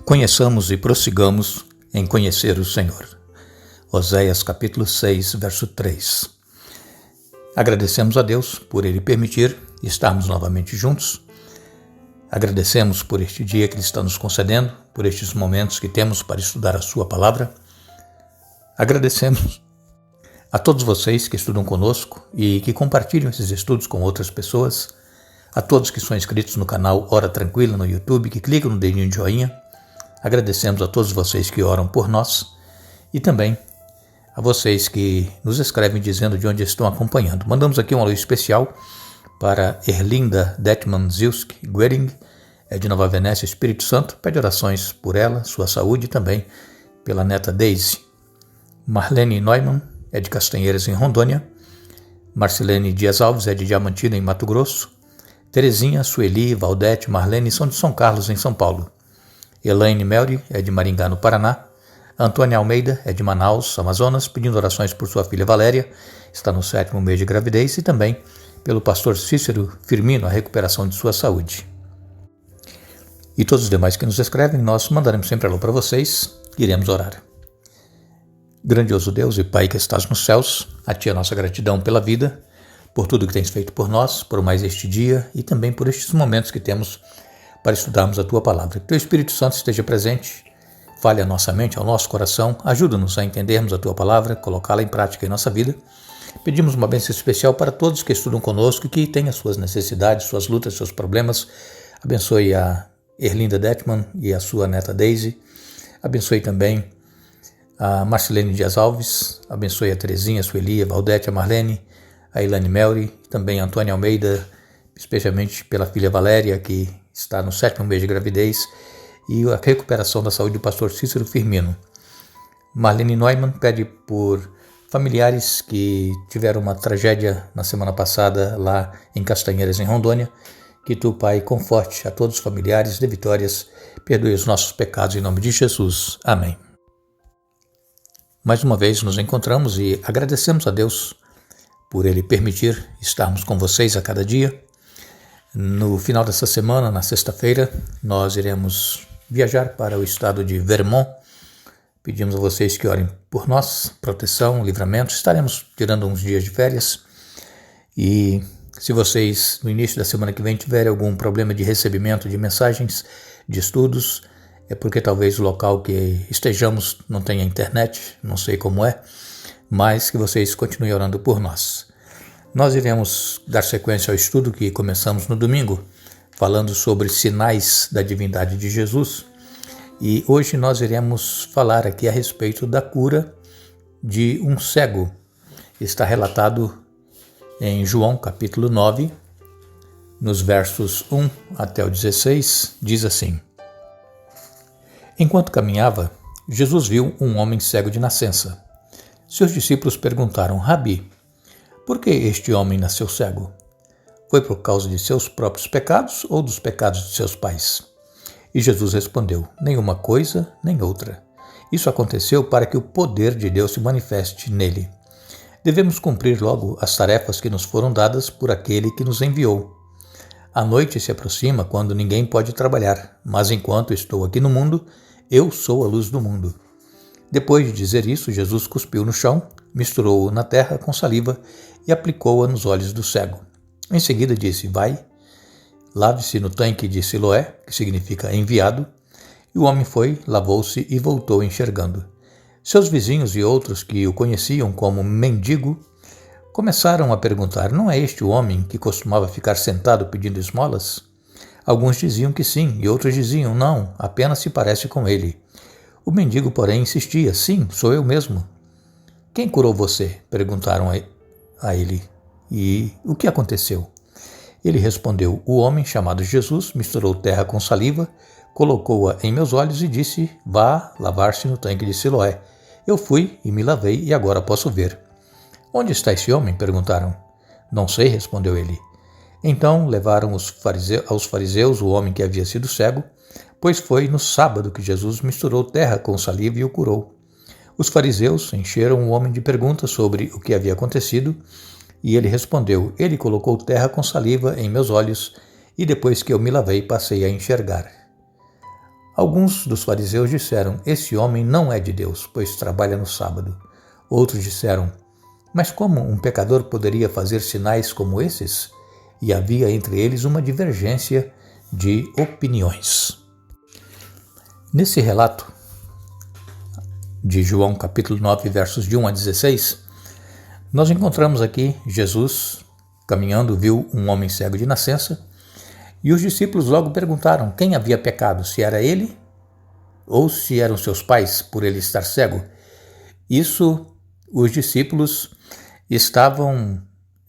Conheçamos e prossigamos em conhecer o Senhor. Oséias capítulo 6, verso 3. Agradecemos a Deus por Ele permitir estarmos novamente juntos. Agradecemos por este dia que Ele está nos concedendo, por estes momentos que temos para estudar a Sua Palavra. Agradecemos a todos vocês que estudam conosco e que compartilham esses estudos com outras pessoas, a todos que são inscritos no canal Hora Tranquila no YouTube, que clicam no dedinho de joinha. Agradecemos a todos vocês que oram por nós e também a vocês que nos escrevem dizendo de onde estão acompanhando. Mandamos aqui um alô especial para Erlinda Detman Zilski Guering, de Nova Venécia, Espírito Santo. Pede orações por ela, sua saúde e também pela neta Daisy. Marlene Neumann é de Castanheiras, em Rondônia. Marcelene Dias Alves é de Diamantina, em Mato Grosso. Terezinha, Sueli, Valdete, Marlene são de São Carlos, em São Paulo. Elaine Melri é de Maringá, no Paraná. Antônia Almeida é de Manaus, Amazonas, pedindo orações por sua filha Valéria, está no 7º mês de gravidez, e também pelo pastor Cícero Firmino, a recuperação de sua saúde. E todos os demais que nos escrevem, nós mandaremos sempre alô para vocês e iremos orar. Grandioso Deus e Pai que estás nos céus, a Ti a nossa gratidão pela vida, por tudo que tens feito por nós, por mais este dia e também por estes momentos que temos para estudarmos a Tua Palavra. Que Teu Espírito Santo esteja presente, fale a nossa mente, ao nosso coração, ajuda-nos a entendermos a Tua Palavra, colocá-la em prática em nossa vida. Pedimos uma bênção especial para todos que estudam conosco e que têm as suas necessidades, suas lutas, seus problemas. Abençoe a Erlinda Detman e a sua neta Daisy. Abençoe também a Marcelene Dias Alves. Abençoe a Terezinha, a Sueli, a Valdete, a Marlene, a Elaine Melri, também a Antônia Almeida, especialmente pela filha Valéria, que está no 7º mês de gravidez, e a recuperação da saúde do pastor Cícero Firmino. Marlene Neumann pede por familiares que tiveram uma tragédia na semana passada lá em Castanheiras, em Rondônia. Que Tu, Pai, conforte a todos os familiares, dê vitórias, perdoe os nossos pecados em nome de Jesus. Amém. Mais uma vez nos encontramos e agradecemos a Deus por Ele permitir estarmos com vocês a cada dia. No final dessa semana, na sexta-feira, nós iremos viajar para o estado de Vermont. Pedimos a vocês que orem por nós, proteção, livramento. Estaremos tirando uns dias de férias. E se vocês, no início da semana que vem, tiverem algum problema de recebimento de mensagens, de estudos, é porque talvez o local que estejamos não tenha internet, não sei como é, mas que vocês continuem orando por nós. Nós iremos dar sequência ao estudo que começamos no domingo, falando sobre sinais da divindade de Jesus. E hoje nós iremos falar aqui a respeito da cura de um cego. Está relatado em João capítulo 9, nos versos 1 até o 16, diz assim: Enquanto caminhava, Jesus viu um homem cego de nascença. Seus discípulos perguntaram: Rabi, por que este homem nasceu cego? Foi por causa de seus próprios pecados ou dos pecados de seus pais? E Jesus respondeu: nenhuma coisa, nem outra. Isso aconteceu para que o poder de Deus se manifeste nele. Devemos cumprir logo as tarefas que nos foram dadas por aquele que nos enviou. A noite se aproxima quando ninguém pode trabalhar, mas enquanto estou aqui no mundo, eu sou a luz do mundo. Depois de dizer isso, Jesus cuspiu no chão, misturou-o na terra com saliva e aplicou-a nos olhos do cego. Em seguida disse: vai, lave-se no tanque de Siloé, que significa enviado. E o homem foi, lavou-se e voltou enxergando. Seus vizinhos e outros que o conheciam como mendigo começaram a perguntar: não é este o homem que costumava ficar sentado pedindo esmolas? Alguns diziam que sim, e outros diziam: não, apenas se parece com ele. O mendigo, porém, insistia: sim, sou eu mesmo. Quem curou você? Perguntaram a ele. E o que aconteceu? Ele respondeu: o homem chamado Jesus misturou terra com saliva, colocou-a em meus olhos e disse: vá lavar-se no tanque de Siloé. Eu fui e me lavei e agora posso ver. Onde está esse homem? Perguntaram. Não sei, respondeu ele. Então levaram aos fariseus o homem que havia sido cego, pois foi no sábado que Jesus misturou terra com saliva e o curou. Os fariseus encheram o homem de perguntas sobre o que havia acontecido, e ele respondeu: ele colocou terra com saliva em meus olhos, e depois que eu me lavei, passei a enxergar. Alguns dos fariseus disseram: esse homem não é de Deus, pois trabalha no sábado. Outros disseram: mas como um pecador poderia fazer sinais como esses? E havia entre eles uma divergência de opiniões. Nesse relato de João capítulo 9, versos de 1 a 16, nós encontramos aqui Jesus caminhando, viu um homem cego de nascença, e os discípulos logo perguntaram quem havia pecado, se era ele ou se eram seus pais, por ele estar cego. Isso, os discípulos estavam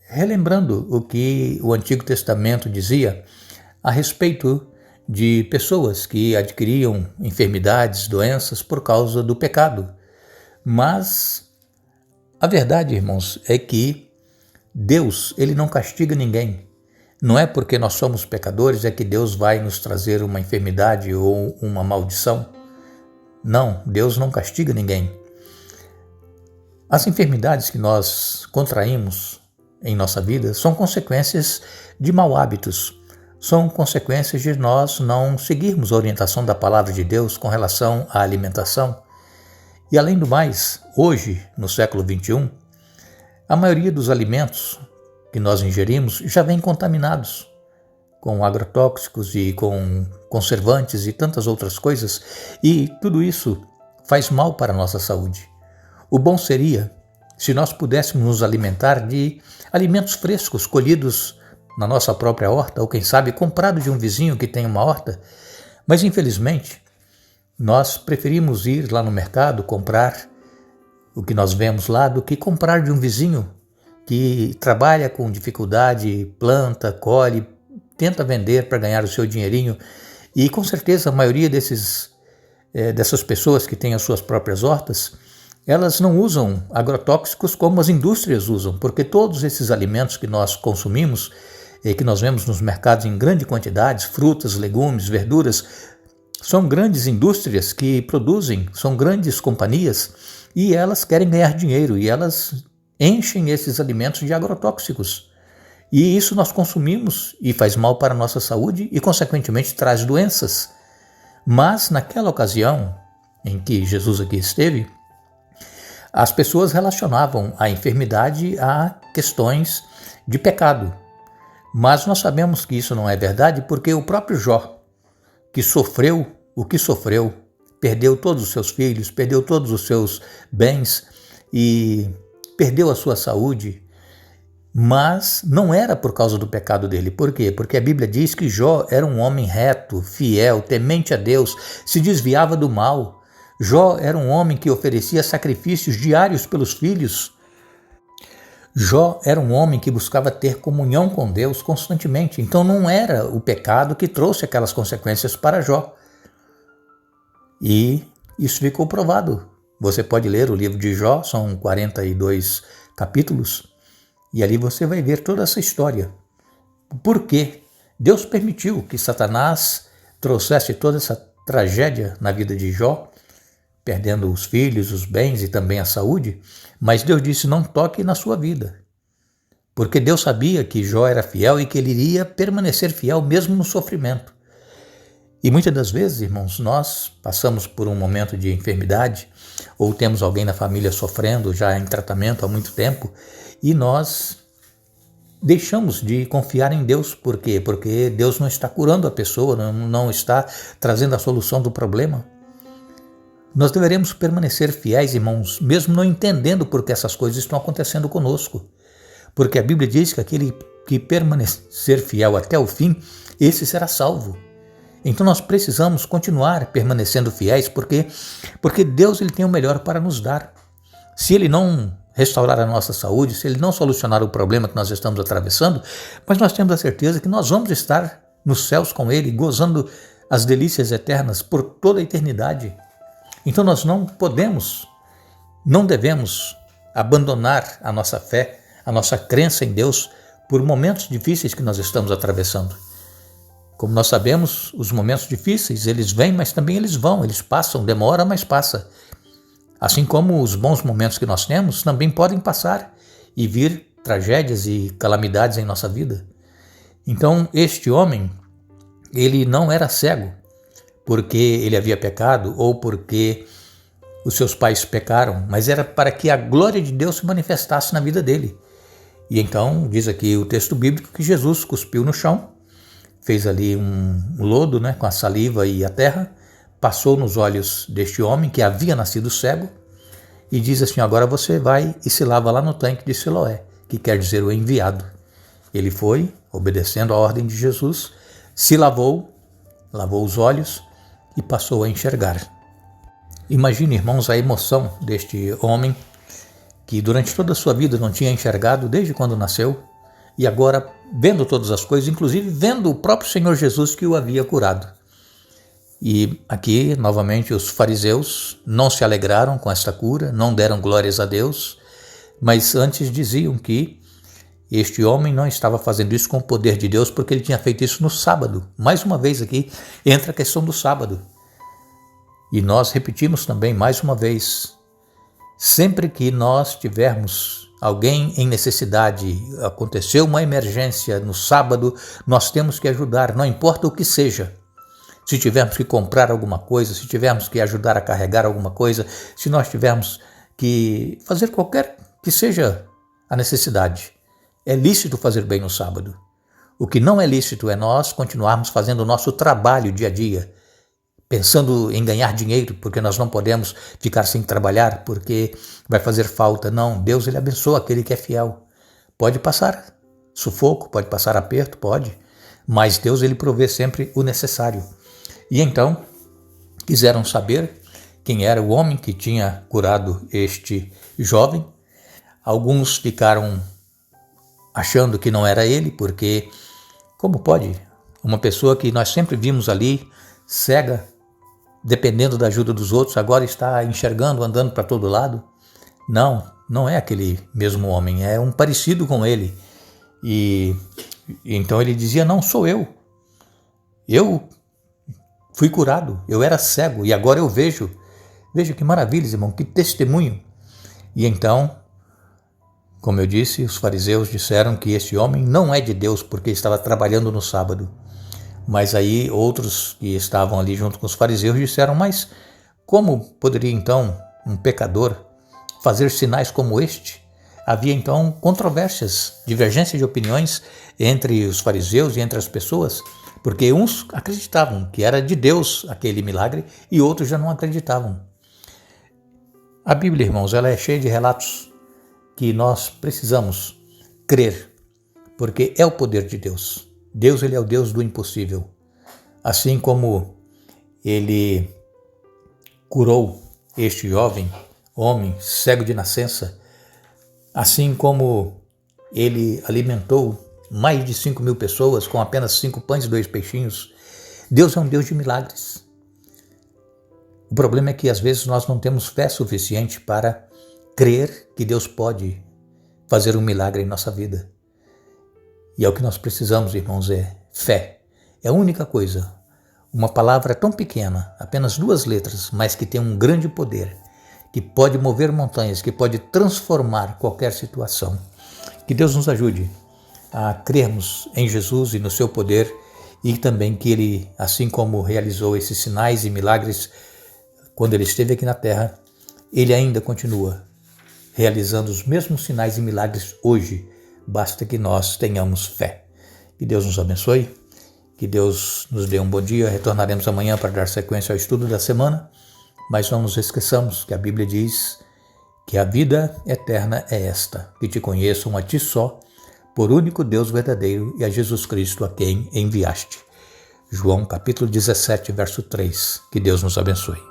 relembrando o que o Antigo Testamento dizia a respeito de pessoas que adquiriam enfermidades, doenças por causa do pecado. Mas a verdade, irmãos, é que Deus, ele não castiga ninguém. Não é porque nós somos pecadores é que Deus vai nos trazer uma enfermidade ou uma maldição. Não, Deus não castiga ninguém. As enfermidades que nós contraímos em nossa vida são consequências de maus hábitos, são consequências de nós não seguirmos a orientação da palavra de Deus com relação à alimentação. E além do mais, hoje, no século XXI, a maioria dos alimentos que nós ingerimos já vem contaminados com agrotóxicos e com conservantes e tantas outras coisas, e tudo isso faz mal para a nossa saúde. O bom seria se nós pudéssemos nos alimentar de alimentos frescos, colhidos na nossa própria horta, ou quem sabe comprado de um vizinho que tem uma horta, mas infelizmente nós preferimos ir lá no mercado comprar o que nós vemos lá do que comprar de um vizinho que trabalha com dificuldade, planta, colhe, tenta vender para ganhar o seu dinheirinho, e com certeza a maioria dessas pessoas que têm as suas próprias hortas, elas não usam agrotóxicos como as indústrias usam, porque todos esses alimentos que nós consumimos, que nós vemos nos mercados em grande quantidade, frutas, legumes, verduras, são grandes indústrias que produzem, são grandes companhias, e elas querem ganhar dinheiro, e elas enchem esses alimentos de agrotóxicos. E isso nós consumimos e faz mal para a nossa saúde e, consequentemente, traz doenças. Mas, naquela ocasião em que Jesus aqui esteve, as pessoas relacionavam a enfermidade a questões de pecado. Mas nós sabemos que isso não é verdade porque o próprio Jó, que sofreu o que sofreu, perdeu todos os seus filhos, perdeu todos os seus bens e perdeu a sua saúde, mas não era por causa do pecado dele. Por quê? Porque a Bíblia diz que Jó era um homem reto, fiel, temente a Deus, se desviava do mal. Jó era um homem que oferecia sacrifícios diários pelos filhos. Jó era um homem que buscava ter comunhão com Deus constantemente. Então não era o pecado que trouxe aquelas consequências para Jó. E isso ficou provado. Você pode ler o livro de Jó, são 42 capítulos, e ali você vai ver toda essa história. Por quê? Deus permitiu que Satanás trouxesse toda essa tragédia na vida de Jó, perdendo os filhos, os bens e também a saúde, mas Deus disse: não toque na sua vida. Porque Deus sabia que Jó era fiel e que ele iria permanecer fiel mesmo no sofrimento. E muitas das vezes, irmãos, nós passamos por um momento de enfermidade ou temos alguém na família sofrendo já em tratamento há muito tempo e nós deixamos de confiar em Deus. Por quê? Porque Deus não está curando a pessoa, não está trazendo a solução do problema. Nós deveremos permanecer fiéis, irmãos, mesmo não entendendo por que essas coisas estão acontecendo conosco. Porque a Bíblia diz que aquele que permanecer fiel até o fim, esse será salvo. Então nós precisamos continuar permanecendo fiéis, porque Deus ele tem o melhor para nos dar. Se Ele não restaurar a nossa saúde, se Ele não solucionar o problema que nós estamos atravessando, mas nós temos a certeza que nós vamos estar nos céus com Ele, gozando as delícias eternas por toda a eternidade. Então nós não devemos abandonar a nossa fé, a nossa crença em Deus por momentos difíceis que nós estamos atravessando. Como nós sabemos, os momentos difíceis, eles vêm, mas também eles vão, eles passam, demora, mas passa. Assim como os bons momentos que nós temos também podem passar e vir tragédias e calamidades em nossa vida. Então, este homem, ele não era cego porque ele havia pecado ou porque os seus pais pecaram, mas era para que a glória de Deus se manifestasse na vida dele. E então diz aqui o texto bíblico que Jesus cuspiu no chão, fez ali um lodo, com a saliva e a terra, passou nos olhos deste homem que havia nascido cego e diz assim: agora você vai e se lava lá no tanque de Siloé, que quer dizer o enviado. Ele foi, obedecendo a ordem de Jesus, se lavou os olhos e passou a enxergar. Imagine, irmãos, a emoção deste homem que durante toda a sua vida não tinha enxergado desde quando nasceu e agora vendo todas as coisas, inclusive vendo o próprio Senhor Jesus que o havia curado. E aqui, novamente, os fariseus não se alegraram com esta cura, não deram glórias a Deus, mas antes diziam que este homem não estava fazendo isso com o poder de Deus porque ele tinha feito isso no sábado. Mais uma vez aqui entra a questão do sábado. E nós repetimos também mais uma vez, sempre que nós tivermos alguém em necessidade, aconteceu uma emergência no sábado, nós temos que ajudar, não importa o que seja. Se tivermos que comprar alguma coisa, se tivermos que ajudar a carregar alguma coisa, se nós tivermos que fazer qualquer que seja a necessidade, é lícito fazer bem no sábado. O que não é lícito é nós continuarmos fazendo o nosso trabalho dia a dia, pensando em ganhar dinheiro, porque nós não podemos ficar sem trabalhar, porque vai fazer falta. Não, Deus ele abençoa aquele que é fiel. Pode passar sufoco, pode passar aperto, pode, mas Deus ele provê sempre o necessário. E então quiseram saber quem era o homem que tinha curado este jovem. Alguns ficaram achando que não era ele, porque como pode uma pessoa que nós sempre vimos ali, cega, dependendo da ajuda dos outros, agora está enxergando, andando para todo lado? Não, não é aquele mesmo homem, é um parecido com ele. E então ele dizia: não sou eu. Eu fui curado, eu era cego e agora eu vejo. Veja que maravilha, irmão, que testemunho. E então, como eu disse, os fariseus disseram que esse homem não é de Deus porque estava trabalhando no sábado. Mas aí outros que estavam ali junto com os fariseus disseram: mas como poderia então um pecador fazer sinais como este? Havia então controvérsias, divergências de opiniões entre os fariseus e entre as pessoas, porque uns acreditavam que era de Deus aquele milagre e outros já não acreditavam. A Bíblia, irmãos, ela é cheia de relatos que nós precisamos crer, porque é o poder de Deus. Deus ele é o Deus do impossível. Assim como ele curou este jovem homem cego de nascença, assim como ele alimentou mais de 5.000 pessoas com apenas 5 pães e 2 peixinhos, Deus é um Deus de milagres. O problema é que às vezes nós não temos fé suficiente para crer que Deus pode fazer um milagre em nossa vida. E é o que nós precisamos, irmãos, é fé. É a única coisa. Uma palavra tão pequena, apenas 2 letras, mas que tem um grande poder, que pode mover montanhas, que pode transformar qualquer situação. Que Deus nos ajude a crermos em Jesus e no seu poder, e também que ele, assim como realizou esses sinais e milagres quando ele esteve aqui na terra, ele ainda continua realizando os mesmos sinais e milagres hoje. Basta que nós tenhamos fé. Que Deus nos abençoe, que Deus nos dê um bom dia. Retornaremos amanhã para dar sequência ao estudo da semana, mas não nos esqueçamos que a Bíblia diz que a vida eterna é esta, que te conheçam a ti só, por único Deus verdadeiro, e a Jesus Cristo a quem enviaste. João capítulo 17, verso 3. Que Deus nos abençoe.